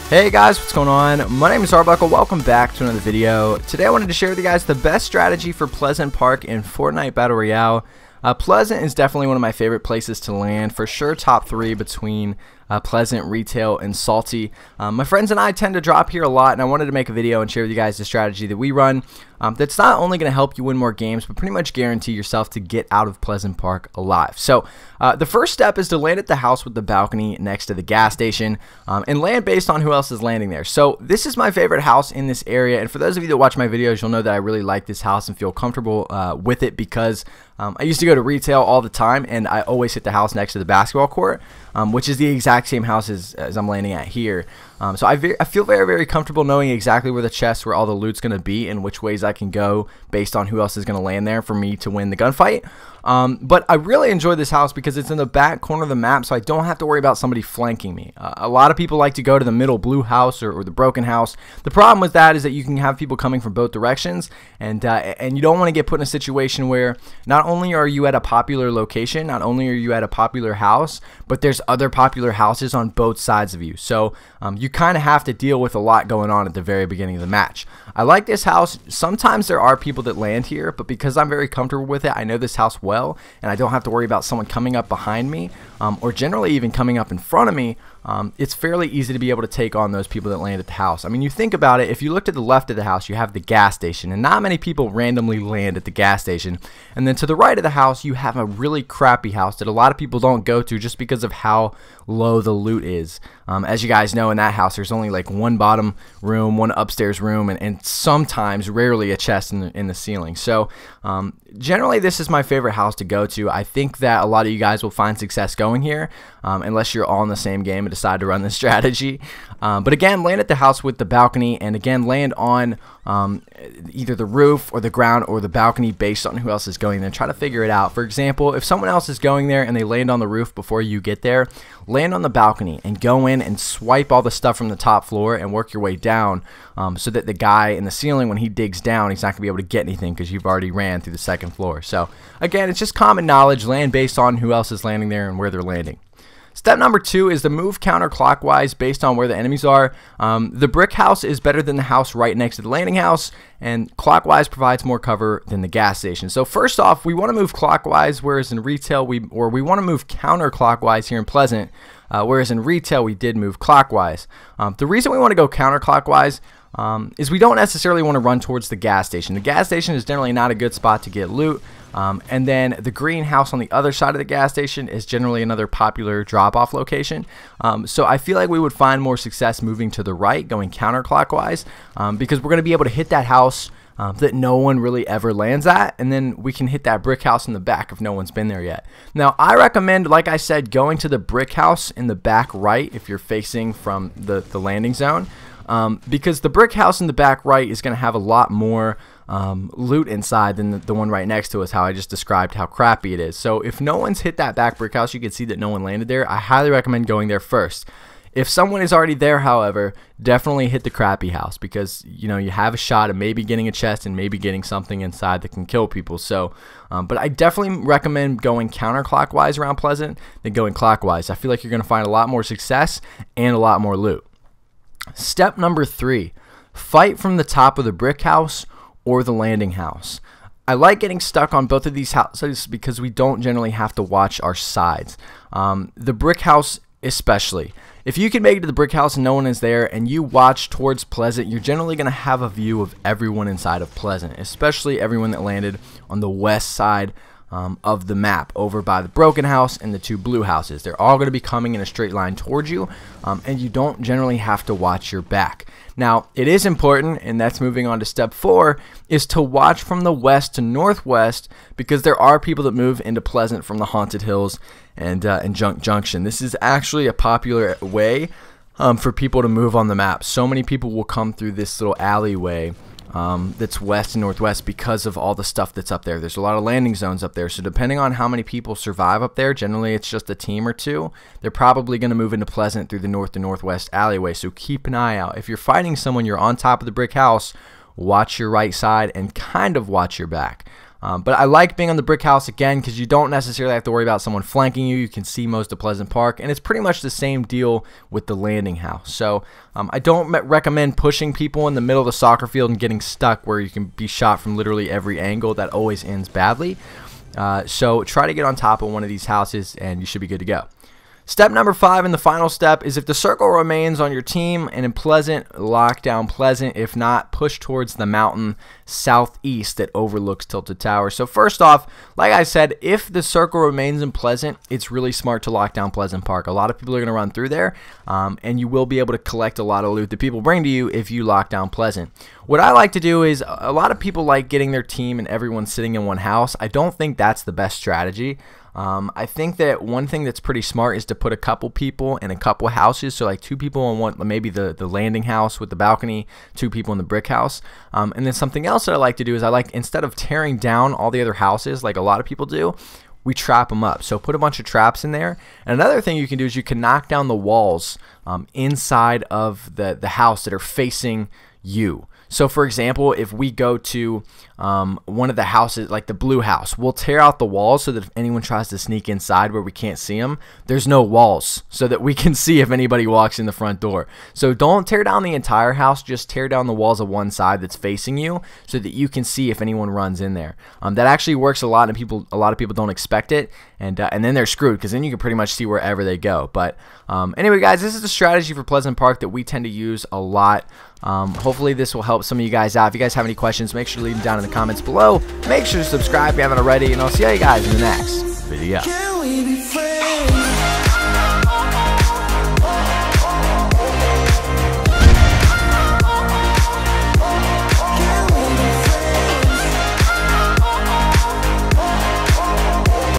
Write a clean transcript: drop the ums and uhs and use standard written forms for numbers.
Hey guys, what's going on? My name is Arbuckle. Welcome back to another video. Today I wanted to share with you guys the best strategy for Pleasant Park in Fortnite Battle Royale. Pleasant is definitely one of my favorite places to land. For sure, top 3 between Pleasant, Retail, and Salty. My friends and I tend to drop here a lot, and I wanted to make a video and share with you guys the strategy that we run that's not only going to help you win more games, but pretty much guarantee yourself to get out of Pleasant Park alive. So the first step is to land at the house with the balcony next to the gas station and land based on who else is landing there. So this is my favorite house in this area, and for those of you that watch my videos, you'll know that I really like this house and feel comfortable with it because I used to go to Retail all the time, and I always hit the house next to the basketball court, which is the exact same house as I'm landing at here. So I feel very, very comfortable knowing exactly where the chest, where all the loot's going to be, and which ways I can go based on who else is going to land there for me to win the gunfight. But I really enjoy this house because it's in the back corner of the map, so I don't have to worry about somebody flanking me. A lot of people like to go to the middle blue house or the broken house. The problem with that is that you can have people coming from both directions, and you don't want to get put in a situation where not only are you at a popular location, not only are you at a popular house, but there's other popular houses on both sides of you. So you kind of have to deal with a lot going on at the very beginning of the match. I like this house. Sometimes there are people that land here, but because I'm very comfortable with it, I know this house well, and I don't have to worry about someone coming up behind me or generally even coming up in front of me. It's fairly easy to be able to take on those people that land at the house. I mean, you think about it, if you look to the left of the house, you have the gas station, and not many people randomly land at the gas station. And then to the right of the house, you have a really crappy house that a lot of people don't go to just because of how low the loot is. As you guys know, in that house, there's only like one bottom room, one upstairs room, and sometimes, rarely, a chest in the ceiling. So generally, this is my favorite house to go to. I think that a lot of you guys will find success going here, unless you're all in the same game and decide to run this strategy. But again, land at the house with the balcony, and again, land on either the roof or the ground or the balcony based on who else is going there. Try to figure it out. For example, if someone else is going there and they land on the roof before you get there, land on the balcony and go in and swipe all the stuff from the top floor and work your way down so that the guy in the ceiling, when he digs down, he's not going to be able to get anything because you've already ran through the second floor. So again, it's just common knowledge. Land based on who else is landing there and where they're landing. Step number 2 is to move counterclockwise based on where the enemies are. The brick house is better than the house right next to the landing house, and clockwise provides more cover than the gas station. So first off, we want to move clockwise, whereas in Retail we want to move counterclockwise here in Pleasant, whereas in Retail we did move clockwise. The reason we want to go counterclockwise is we don't necessarily want to run towards the gas station. The gas station is generally not a good spot to get loot. And then the green house on the other side of the gas station is generally another popular drop-off location. So I feel like we would find more success moving to the right, going counterclockwise, because we're going to be able to hit that house that no one really ever lands at, and then we can hit that brick house in the back if no one's been there yet. Now, I recommend, like I said, going to the brick house in the back right if you're facing from the landing zone, because the brick house in the back right is going to have a lot more loot inside than the one right next to us, how I just described how crappy it is. So if no one's hit that back brick house, you can see that no one landed there. I highly recommend going there first. If someone is already there, however, definitely hit the crappy house because, you know, you have a shot of maybe getting a chest and maybe getting something inside that can kill people. So, but I definitely recommend going counterclockwise around Pleasant than going clockwise. I feel like you're going to find a lot more success and a lot more loot. Step number 3, fight from the top of the brick house or the landing house. I like getting stuck on both of these houses because we don't generally have to watch our sides. The brick house especially. If you can make it to the brick house and no one is there and you watch towards Pleasant, you're generally going to have a view of everyone inside of Pleasant, especially everyone that landed on the west side of the map over by the broken house and the 2 blue houses. They're all going to be coming in a straight line towards you, and you don't generally have to watch your back. Now, it is important, and that's moving on to step 4, is to watch from the west to northwest because there are people that move into Pleasant from the Haunted Hills and Junk Junction. This is actually a popular way for people to move on the map. So many people will come through this little alleyway that's west and northwest because of all the stuff that's up there. There's a lot of landing zones up there, so depending on how many people survive up there, generally it's just a team or 2, they're probably going to move into Pleasant through the north to northwest alleyway, so keep an eye out. If you're fighting someone, you're on top of the brick house, watch your right side and kind of watch your back. But I like being on the brick house again because you don't necessarily have to worry about someone flanking you. You can see most of Pleasant Park, and it's pretty much the same deal with the landing house. So I don't recommend pushing people in the middle of the soccer field and getting stuck where you can be shot from literally every angle. That always ends badly. So try to get on top of one of these houses and you should be good to go. Step number 5 and the final step is if the circle remains on your team and in Pleasant, lock down Pleasant. If not, push towards the mountain southeast that overlooks Tilted Tower. So first off, like I said, if the circle remains in Pleasant, it's really smart to lock down Pleasant Park. A lot of people are going to run through there, and you will be able to collect a lot of loot that people bring to you if you lock down Pleasant. What I like to do is, a lot of people like getting their team and everyone sitting in one house. I don't think that's the best strategy. I think that one thing that's pretty smart is to put a couple people in a couple houses. So like 2 people in one, maybe the landing house with the balcony, 2 people in the brick house. And then something else that I like to do is instead of tearing down all the other houses like a lot of people do, we trap them up. So put a bunch of traps in there. And another thing you can do is you can knock down the walls inside of the house that are facing you. So for example, if we go to one of the houses, like the blue house, we'll tear out the walls so that if anyone tries to sneak inside where we can't see them, there's no walls so that we can see if anybody walks in the front door. So don't tear down the entire house, just tear down the walls of one side that's facing you so that you can see if anyone runs in there. That actually works a lot, and a lot of people don't expect it, and then they're screwed because then you can pretty much see wherever they go. But anyway, guys, this is the strategy for Pleasant Park that we tend to use a lot. Hopefully this will help some of you guys out. If you guys have any questions, make sure to leave them down in the comments below. Make sure to subscribe if you haven't already, and I'll see you guys in the next video.